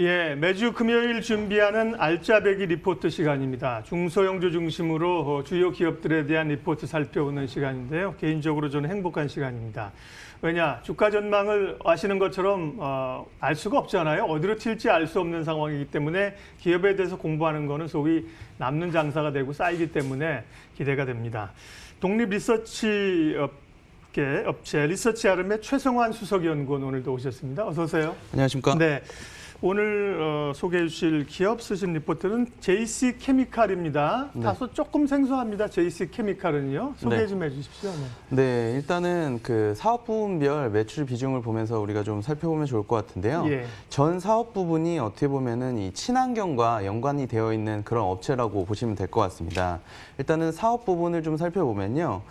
예, 매주 금요일 준비하는 알짜배기 리포트 시간입니다. 중소형주 중심으로 주요 기업들에 대한 리포트 살펴보는 시간인데요. 개인적으로 저는 행복한 시간입니다. 왜냐, 주가 전망을 아시는 것처럼 알 수가 없잖아요. 어디로 튈지 알 수 없는 상황이기 때문에 기업에 대해서 공부하는 거는 소위 남는 장사가 되고 쌓이기 때문에 기대가 됩니다. 독립 리서치 업체 리서치 아름의 최성환 수석연구원 오늘도 오셨습니다. 어서 오세요. 안녕하십니까? 네. 오늘 소개해 주실 기업 쓰신 리포트는 JC케미칼입니다. 네. 다소 조금 생소합니다. JC케미칼은요. 소개 네. 좀 해주십시오. 네. 네, 일단은 그 사업 부분별 매출 비중을 보면서 우리가 좀 살펴보면 좋을 것 같은데요. 예. 전 사업 부분이 어떻게 보면은 이 친환경과 연관이 되어 있는 그런 업체라고 보시면 될 것 같습니다. 일단은 사업 부분을 좀 살펴보면요.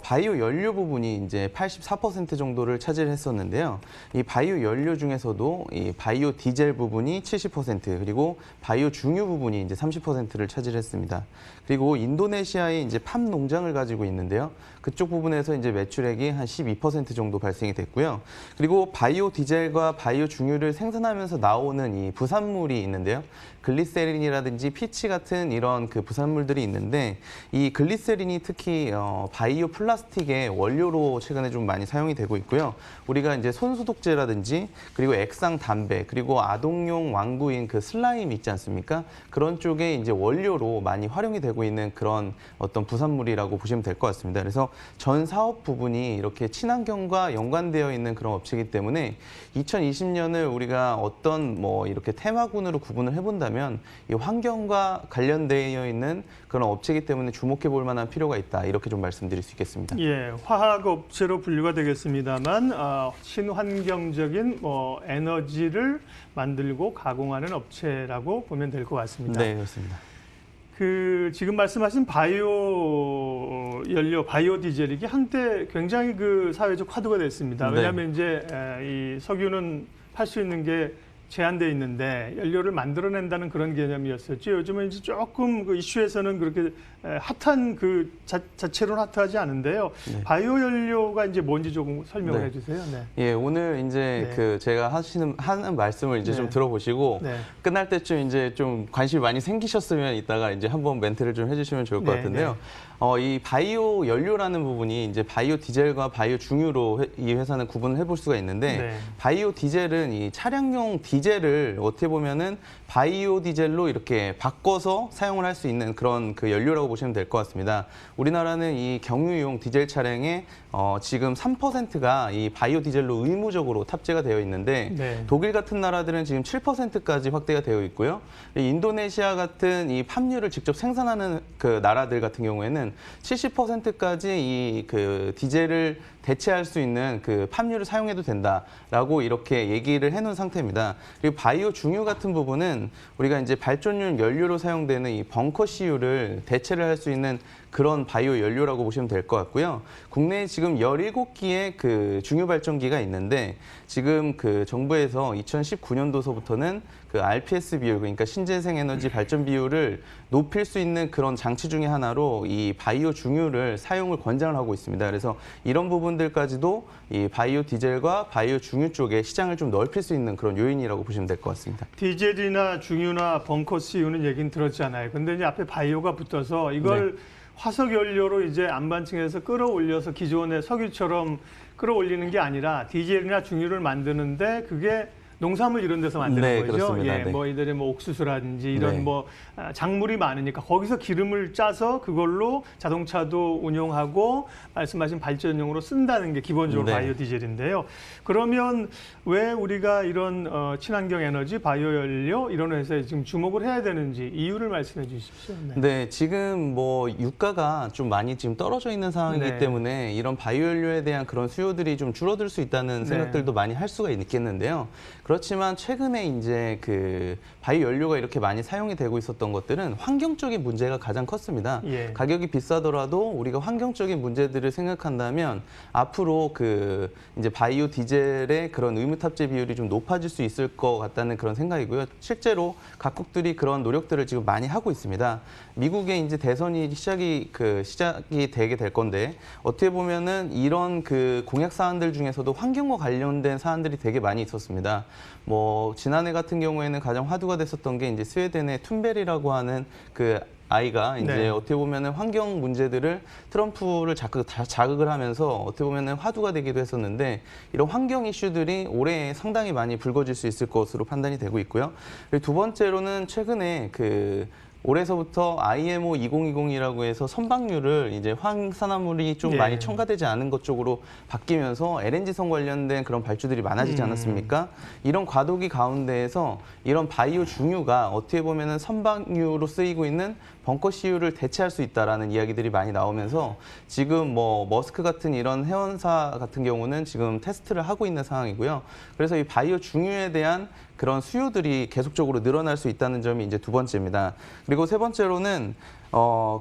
바이오 연료 부분이 이제 84% 정도를 차지했었는데요. 이 바이오 연료 중에서도 이 바이오 디젤 부분이 70% 그리고 바이오 중유 부분이 이제 30%를 차지했습니다. 그리고 인도네시아에 이제 팜 농장을 가지고 있는데요. 그쪽 부분에서 이제 매출액이 한 12% 정도 발생이 됐고요. 그리고 바이오 디젤과 바이오 중유를 생산하면서 나오는 이 부산물이 있는데요. 글리세린이라든지 피치 같은 이런 그 부산물들이 있는데 이 글리세린이 특히 바이오 플라스틱의 원료로 최근에 좀 많이 사용이 되고 있고요. 우리가 이제 손소독제라든지 그리고 액상 담배 그리고 아동용 완구인 그 슬라임 있지 않습니까? 그런 쪽에 이제 원료로 많이 활용이 되고 있는 그런 어떤 부산물이라고 보시면 될 것 같습니다. 그래서 전 사업 부분이 이렇게 친환경과 연관되어 있는 그런 업체이기 때문에 2020년을 우리가 어떤 뭐 이렇게 테마군으로 구분을 해본다면 이 환경과 관련되어 있는 그런 업체이기 때문에 주목해 볼 만한 필요가 있다. 이렇게 좀 말씀드릴 수 있겠습니다. 예, 화학 업체로 분류가 되겠습니다만 친환경적인 에너지를 만들고 가공하는 업체라고 보면 될 것 같습니다. 네, 그렇습니다. 지금 말씀하신 바이오 연료, 바이오 디젤 이게 한때 굉장히 그 사회적 화두가 됐습니다. 네. 왜냐하면 이제 이 석유는 팔 수 있는 게 제한돼 있는데 연료를 만들어낸다는 그런 개념이었었죠. 요즘은 이제 조금 그 이슈에서는 그렇게 핫한 그 자체로는 핫하지 않은데요. 네. 바이오 연료가 이제 뭔지 조금 설명을 네. 해주세요. 네. 예, 오늘 이제 네. 그 제가 하는 말씀을 이제 네. 좀 들어보시고 네. 끝날 때쯤 이제 좀 관심이 많이 생기셨으면 이따가 이제 한번 멘트를 좀 해주시면 좋을 것 네, 같은데요. 이 바이오 연료라는 부분이 이제 바이오 디젤과 바이오 중유로 이 회사는 구분을 해볼 수가 있는데 네. 바이오 디젤은 이 차량용 디젤을 어떻게 보면은 바이오 디젤로 이렇게 바꿔서 사용을 할 수 있는 그런 그 연료라고 보시면 될 것 같습니다. 우리나라는 이 경유용 디젤 차량의 지금 3%가 이 바이오 디젤로 의무적으로 탑재가 되어 있는데 네. 독일 같은 나라들은 지금 7%까지 확대가 되어 있고요. 인도네시아 같은 이 팜유를 직접 생산하는 그 나라들 같은 경우에는 70%까지 이 그 디젤을 대체할 수 있는 그 팜유를 사용해도 된다라고 이렇게 얘기를 해놓은 상태입니다. 그리고 바이오 중유 같은 부분은 우리가 이제 발전용 연료로 사용되는 이 벙커 CU를 대체를 할 수 있는 그런 바이오 연료라고 보시면 될 것 같고요. 국내에 지금 17기의 그 중유 발전기가 있는데 지금 그 정부에서 2019년도서부터는 그 RPS 비율, 그러니까 신재생 에너지 발전 비율을 높일 수 있는 그런 장치 중에 하나로 이 바이오 중유를 사용을 권장을 하고 있습니다. 그래서 이런 부분들까지도 이 바이오 디젤과 바이오 중유 쪽에 시장을 좀 넓힐 수 있는 그런 요인이라고 보시면 될 것 같습니다. 디젤이나 중유나 벙커 CU는 얘기는 들었잖아요. 근데 이제 앞에 바이오가 붙어서 이걸 네. 화석 연료로 이제 안반층에서 끌어올려서 기존의 석유처럼 끌어올리는 게 아니라 디젤이나 중유를 만드는데 그게 농산물 이런 데서 만드는 네, 거죠. 그렇습니다. 예, 네. 뭐 이들의 뭐 옥수수라든지 이런 네. 뭐 작물이 많으니까 거기서 기름을 짜서 그걸로 자동차도 운용하고 말씀하신 발전용으로 쓴다는 게 기본적으로 네. 바이오 디젤인데요. 그러면 왜 우리가 이런 친환경 에너지, 바이오 연료 이런 회사에 지금 주목을 해야 되는지 이유를 말씀해 주십시오. 네. 네, 지금 뭐 유가가 좀 많이 지금 떨어져 있는 상황이기 네. 때문에 이런 바이오 연료에 대한 그런 수요들이 좀 줄어들 수 있다는 네. 생각들도 많이 할 수가 있겠는데요. 그렇지만 최근에 이제 그 바이오 연료가 이렇게 많이 사용이 되고 있었던 것들은 환경적인 문제가 가장 컸습니다. 예. 가격이 비싸더라도 우리가 환경적인 문제들을 생각한다면 앞으로 그 이제 바이오 디젤의 그런 의무 탑재 비율이 좀 높아질 수 있을 것 같다는 그런 생각이고요. 실제로 각국들이 그런 노력들을 지금 많이 하고 있습니다. 미국의 이제 대선이 시작이 되게 될 건데 어떻게 보면은 이런 그 공약 사안들 중에서도 환경과 관련된 사안들이 되게 많이 있었습니다. 뭐 지난해 같은 경우에는 가장 화두가 됐었던 게 이제 스웨덴의 툰베리라고 하는 그 아이가 이제 네. 어떻게 보면은 환경 문제들을 트럼프를 자극을 하면서 어떻게 보면은 화두가 되기도 했었는데 이런 환경 이슈들이 올해 상당히 많이 불거질 수 있을 것으로 판단이 되고 있고요. 그리고 두 번째로는 최근에 올해서부터 IMO 2020이라고 해서 선박률을 이제 황산화물이 좀 예. 많이 첨가되지 않은 것 쪽으로 바뀌면서 LNG선 관련된 그런 발주들이 많아지지 않았습니까? 이런 과도기 가운데에서 이런 바이오 중유가 어떻게 보면은 선박유로 쓰이고 있는 벙커 CU를 대체할 수 있다라는 이야기들이 많이 나오면서 지금 뭐 머스크 같은 이런 회원사 같은 경우는 지금 테스트를 하고 있는 상황이고요. 그래서 이 바이오 중유에 대한 그런 수요들이 계속적으로 늘어날 수 있다는 점이 이제 두 번째입니다. 그리고 세 번째로는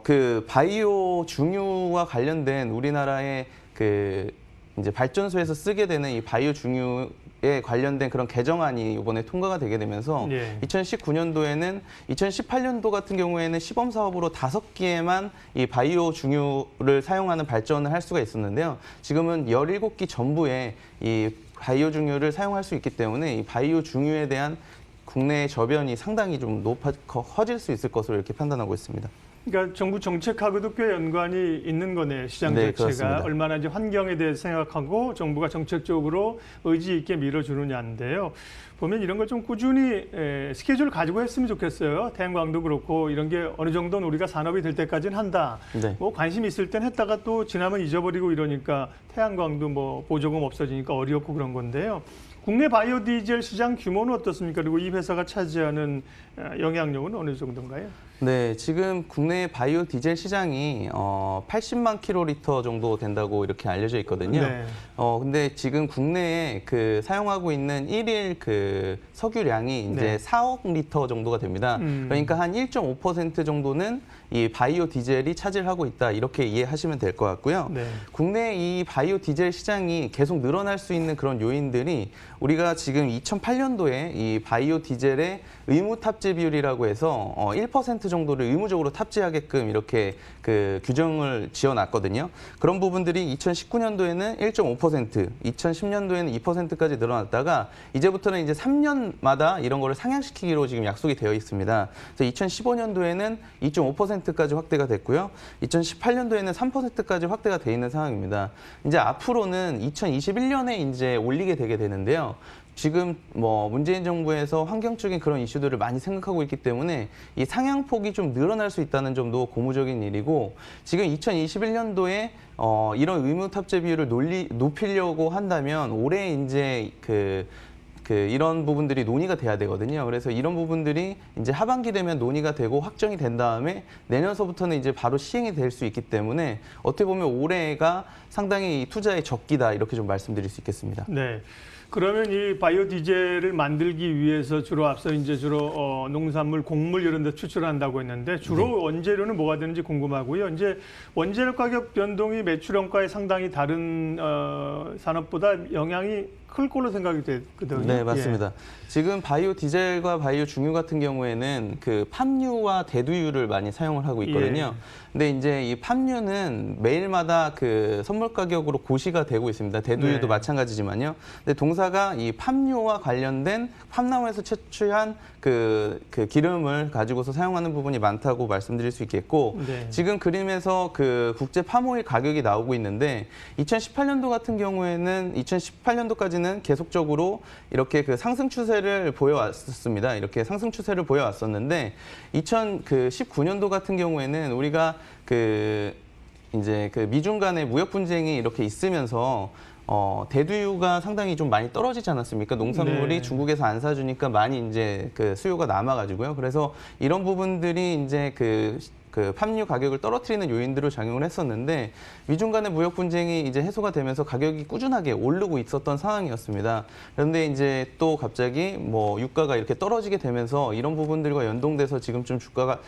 그 바이오 중유와 관련된 우리나라의 이제 발전소에서 쓰게 되는 이 바이오 중유에 관련된 그런 개정안이 이번에 통과가 되게 되면서 예. 2019년도에는 2018년도 같은 경우에는 시범 사업으로 5기에만 이 바이오 중유를 사용하는 발전을 할 수가 있었는데요. 지금은 17기 전부에 이 바이오 중유를 사용할 수 있기 때문에 이 바이오 중유에 대한 국내의 저변이 상당히 좀 커질 수 있을 것으로 이렇게 판단하고 있습니다. 그러니까 정부 정책하고도 꽤 연관이 있는 거네요. 시장 네, 자체가 그렇습니다. 얼마나 이제 환경에 대해서 생각하고 정부가 정책적으로 의지 있게 밀어주느냐인데요. 보면 이런 걸 좀 꾸준히 스케줄을 가지고 했으면 좋겠어요. 태양광도 그렇고 이런 게 어느 정도는 우리가 산업이 될 때까지는 한다. 네. 뭐 관심 있을 땐 했다가 또 지나면 잊어버리고 이러니까 태양광도 뭐 보조금 없어지니까 어렵고 그런 건데요. 국내 바이오 디젤 시장 규모는 어떻습니까? 그리고 이 회사가 차지하는 영향력은 어느 정도인가요? 네, 지금 국내 바이오 디젤 시장이 80만 킬로리터 정도 된다고 이렇게 알려져 있거든요. 네. 근데 지금 국내에 사용하고 있는 일일 석유량이 이제 네. 4억 리터 정도가 됩니다. 그러니까 한 1.5% 정도는 이 바이오 디젤이 차지하고 있다 이렇게 이해하시면 될 것 같고요. 네. 국내 이 바이오 디젤 시장이 계속 늘어날 수 있는 그런 요인들이 우리가 지금 2008년도에 이 바이오 디젤의 의무 탑재 비율이라고 해서 1% 정도를 의무적으로 탑재하게끔 이렇게 규정을 지어놨거든요. 그런 부분들이 2019년도에는 1.5%, 2010년도에는 2%까지 늘어났다가 이제부터는 이제 3년마다 이런 거를 상향시키기로 지금 약속이 되어 있습니다. 그래서 2015년도에는 2.5%까지 확대가 됐고요. 2018년도에는 3%까지 확대가 돼 있는 상황입니다. 이제 앞으로는 2021년에 이제 올리게 되게 되는데요. 지금 뭐 문재인 정부에서 환경적인 그런 이슈들을 많이 생각하고 있기 때문에 이 상향폭이 좀 늘어날 수 있다는 점도 고무적인 일이고 지금 2021년도에 이런 의무 탑재 비율을 높이려고 한다면 올해 이제 이런 부분들이 논의가 돼야 되거든요. 그래서 이런 부분들이 이제 하반기 되면 논의가 되고 확정이 된 다음에 내년서부터는 이제 바로 시행이 될 수 있기 때문에 어떻게 보면 올해가 상당히 투자의 적기다 이렇게 좀 말씀드릴 수 있겠습니다. 네. 그러면 이 바이오 디젤을 만들기 위해서 주로 농산물, 곡물 이런 데 추출한다고 했는데 주로 원재료는 뭐가 되는지 궁금하고요. 이제 원재료 가격 변동이 매출 원가에 상당히 다른 산업보다 영향이 클 걸로 생각이 되거든요. 네, 맞습니다. 지금 바이오 디젤과 바이오 중유 같은 경우에는 팜유와 대두유를 많이 사용을 하고 있거든요. 근데 이제 이 팜유는 매일마다 선물 가격으로 고시가 되고 있습니다. 대두유도 네. 마찬가지지만요. 근데 동사가 이 팜유와 관련된 팜나무에서 채취한 기름을 가지고서 사용하는 부분이 많다고 말씀드릴 수 있겠고 네. 지금 그림에서 국제 팜오일 가격이 나오고 있는데 2018년도 같은 경우에는 2018년도까지는 계속적으로 이렇게 상승 추세를 보여왔었습니다. 이렇게 상승 추세를 보여왔었는데 2019년도 같은 경우에는 우리가 이제 미중 간의 무역 분쟁이 이렇게 있으면서 대두유가 상당히 좀 많이 떨어지지 않았습니까? 농산물이 네. 중국에서 안 사주니까 많이 이제 수요가 남아가지고요. 그래서 이런 부분들이 이제 팜유 가격을 떨어뜨리는 요인들로 작용을 했었는데 미중 간의 무역 분쟁이 이제 해소가 되면서 가격이 꾸준하게 오르고 있었던 상황이었습니다. 그런데 이제 또 갑자기 뭐 유가가 이렇게 떨어지게 되면서 이런 부분들과 연동돼서 지금 좀 주가가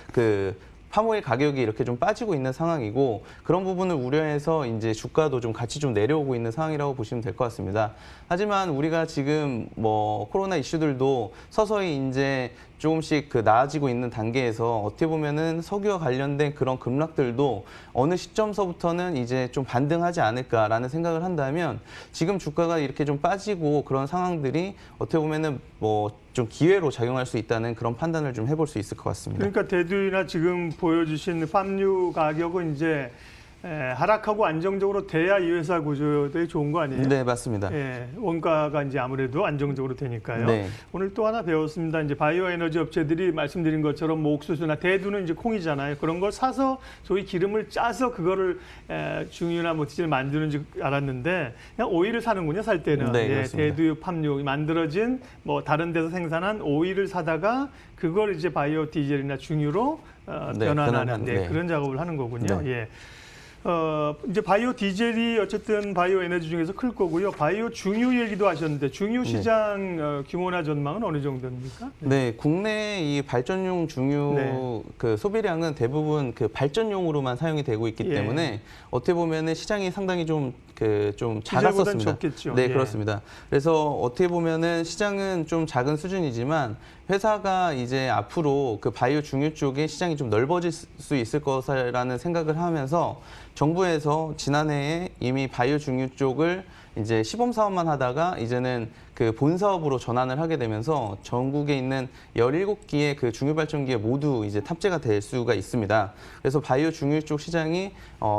팜오일 가격이 이렇게 좀 빠지고 있는 상황이고 그런 부분을 우려해서 이제 주가도 좀 같이 좀 내려오고 있는 상황이라고 보시면 될 것 같습니다. 하지만 우리가 지금 뭐 코로나 이슈들도 서서히 이제 조금씩 그 나아지고 있는 단계에서 어떻게 보면은 석유와 관련된 그런 급락들도 어느 시점서부터는 이제 좀 반등하지 않을까라는 생각을 한다면 지금 주가가 이렇게 좀 빠지고 그런 상황들이 어떻게 보면은 뭐 좀 기회로 작용할 수 있다는 그런 판단을 좀 해볼 수 있을 것 같습니다. 그러니까 대두나 지금 보여주신 팜유 가격은 이제 하락하고 안정적으로 돼야 이 회사 구조들이 좋은 거 아니에요? 네, 맞습니다. 예, 원가가 이제 아무래도 안정적으로 되니까요. 네. 오늘 또 하나 배웠습니다. 이제 바이오 에너지 업체들이 말씀드린 것처럼 뭐 옥수수나 대두는 이제 콩이잖아요. 그런 걸 사서 소위 기름을 짜서 그거를 중유나 뭐 디젤 만드는 줄 알았는데 그냥 오일을 사는군요. 살 때는. 네, 예, 그렇습니다. 대두, 팜유 만들어진 뭐 다른 데서 생산한 오일을 사다가 그걸 이제 바이오 디젤이나 중유로 네, 변환하는 네. 그런 작업을 하는 거군요. 네. 예. 이제 바이오 디젤이 어쨌든 바이오 에너지 중에서 클 거고요. 바이오 중유 얘기도 하셨는데 중유 시장 규모나 전망은 어느 정도입니까? 네, 국내 이 발전용 중유 네. 그 소비량은 대부분 그 발전용으로만 사용이 되고 있기 예. 때문에 어떻게 보면은 시장이 상당히 좀 디젤보다는 작았었습니다. 적겠죠. 네, 예. 그렇습니다. 그래서 어떻게 보면은 시장은 좀 작은 수준이지만 회사가 이제 앞으로 그 바이오 중유 쪽에 시장이 좀 넓어질 수 있을 거라는 생각을 하면서 정부에서 지난해에 이미 바이오 중유 쪽을 이제 시범 사업만 하다가 이제는 그 본 사업으로 전환을 하게 되면서 전국에 있는 17기의 그 중유 발전기에 모두 이제 탑재가 될 수가 있습니다. 그래서 바이오 중유 쪽 시장이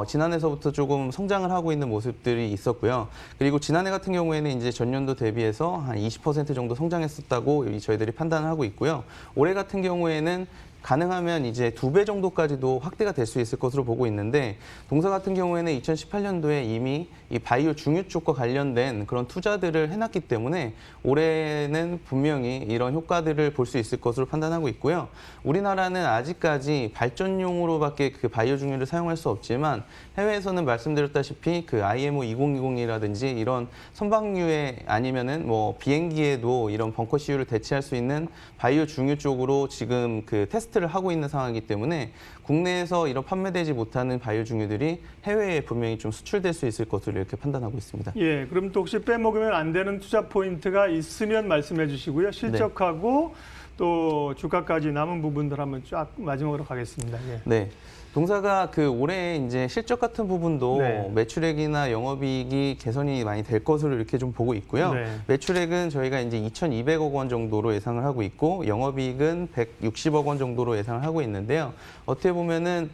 지난해서부터 조금 성장을 하고 있는 모습들이 있었고요. 그리고 지난해 같은 경우에는 이제 전년도 대비해서 한 20% 정도 성장했었다고 저희들이 판단을 하고 있고요. 올해 같은 경우에는 가능하면 이제 2배 정도까지도 확대가 될 수 있을 것으로 보고 있는데 동사 같은 경우에는 2018년도에 이미 이 바이오 중유 쪽과 관련된 그런 투자들을 해놨기 때문에 올해는 분명히 이런 효과들을 볼 수 있을 것으로 판단하고 있고요. 우리나라는 아직까지 발전용으로밖에 그 바이오 중유를 사용할 수 없지만 해외에서는 말씀드렸다시피 그 IMO 2020이라든지 이런 선박류에 아니면은 뭐 비행기에도 이런 벙커 CU를 대체할 수 있는 바이오 중유 쪽으로 지금 그 테스트를 하고 있는 상황이기 때문에 국내에서 이런 판매되지 못하는 바이오 중유들이 해외에 분명히 좀 수출될 수 있을 것으로 이렇게 판단하고 있습니다. 예, 그럼 또 혹시 빼먹으면 안 되는 투자 포인트가 있으면 말씀해 주시고요. 실적하고 또 주가까지 남은 부분들 한번 쫙 마지막으로 가겠습니다. 예. 네. 동사가 그 올해 이제 실적 같은 부분도 네. 매출액이나 영업이익이 개선이 많이 될 것으로 이렇게 좀 보고 있고요. 네. 매출액은 저희가 이제 2,200억 원 정도로 예상을 하고 있고 영업이익은 160억 원 정도로 예상을 하고 있는데요. 어떻게 보면은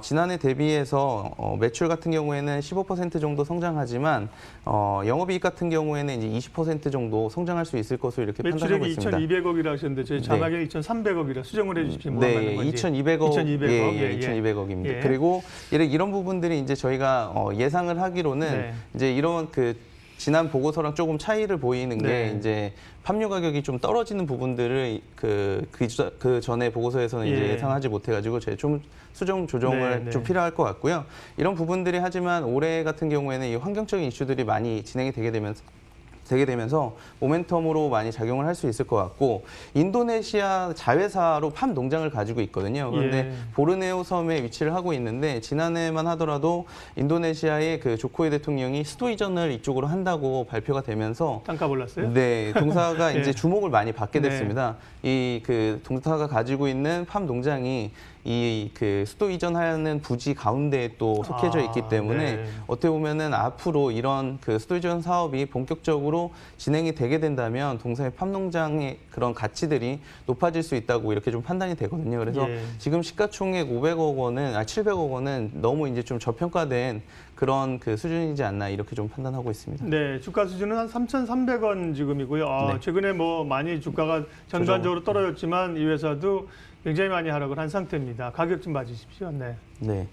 지난해 대비해서 매출 같은 경우에는 15% 정도 성장하지만 영업이익 같은 경우에는 이제 20% 정도 성장할 수 있을 것으로 이렇게 판단하고 매출액이 있습니다. 2,200억이라 하셨는데 저희 자막에 2,300억이라 수정을 해 주십시오. 뭐가 맞는 네, 건지. 2,200억, 2,200억. 예, 2,200억입니다. 예. 그리고 이런 부분들이 이제 저희가 예상을 하기로는 네. 이제 이런 그 지난 보고서랑 조금 차이를 보이는 게 네. 이제 팜유 가격이 좀 떨어지는 부분들을 그 전에 보고서에서는 이제 예. 예상하지 못해가지고 저희 좀 수정 조정을 네, 좀 네. 필요할 것 같고요. 이런 부분들이 하지만 올해 같은 경우에는 이 환경적인 이슈들이 많이 진행이 되게 되면서 모멘텀으로 많이 작용을 할 수 있을 것 같고 인도네시아 자회사로 팜 농장을 가지고 있거든요. 그런데 예. 보르네오 섬에 위치를 하고 있는데 지난해만 하더라도 인도네시아의 그 조코위 대통령이 수도 이전을 이쪽으로 한다고 발표가 되면서 단가 올랐어요? 네, 동사가 예. 이제 주목을 많이 받게 네. 됐습니다. 이 그 동사가 가지고 있는 팜 농장이 이 그 수도 이전하는 부지 가운데에 또 속해져 있기 때문에 네. 어떻게 보면은 앞으로 이런 그 수도 이전 사업이 본격적으로 진행이 되게 된다면 동사의 팜 농장의 그런 가치들이 높아질 수 있다고 이렇게 좀 판단이 되거든요. 그래서 예. 지금 시가총액 700억 원은 너무 이제 좀 저평가된 그런 그 수준이지 않나 이렇게 좀 판단하고 있습니다. 네, 주가 수준은 한 3,300원 지금이고요. 네. 최근에 뭐 많이 주가가 전반적으로 떨어졌지만 이 회사도 굉장히 많이 하락을 한 상태입니다. 가격 좀 봐주십시오. 네. 네.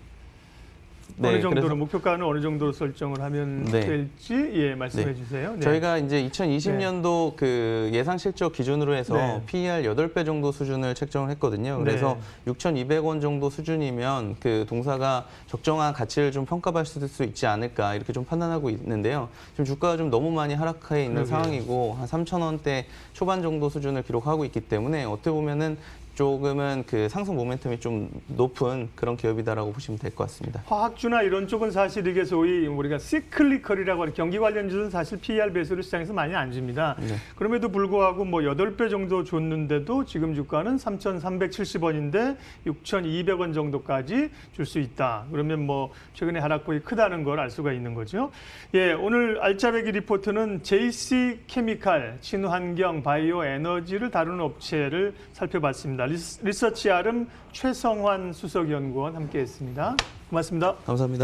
어느 정도로 그래서 목표가는 어느 정도로 설정을 하면 네. 될지 말씀해 주세요. 네. 저희가 이제 2020년도 그 예상 실적 기준으로 해서 네. PER 8배 정도 수준을 책정을 했거든요. 그래서 네. 6,200원 정도 수준이면 그 동사가 적정한 가치를 좀 평가받을 수 있지 않을까 이렇게 좀 판단하고 있는데요. 지금 주가가 좀 너무 많이 하락해 있는 그러게요. 상황이고 한 3,000원대 초반 정도 수준을 기록하고 있기 때문에 어떻게 보면은 조금은 그 상승 모멘텀이 좀 높은 그런 기업이다라고 보시면 될 것 같습니다. 화학주나 이런 쪽은 사실 이게 소위 우리가 시클리컬이라고 하는 경기 관련주는 사실 PER 배수를 시장에서 많이 안 줍니다. 네. 그럼에도 불구하고 뭐 8배 정도 줬는데도 지금 주가는 3,370원인데 6,200원 정도까지 줄 수 있다. 그러면 뭐 최근에 하락폭이 크다는 걸 알 수가 있는 거죠. 예, 오늘 알짜배기 리포트는 JC 케미칼, 친환경, 바이오 에너지를 다루는 업체를 살펴봤습니다. 리서치 아름 최성환 수석연구원 함께했습니다. 고맙습니다. 감사합니다.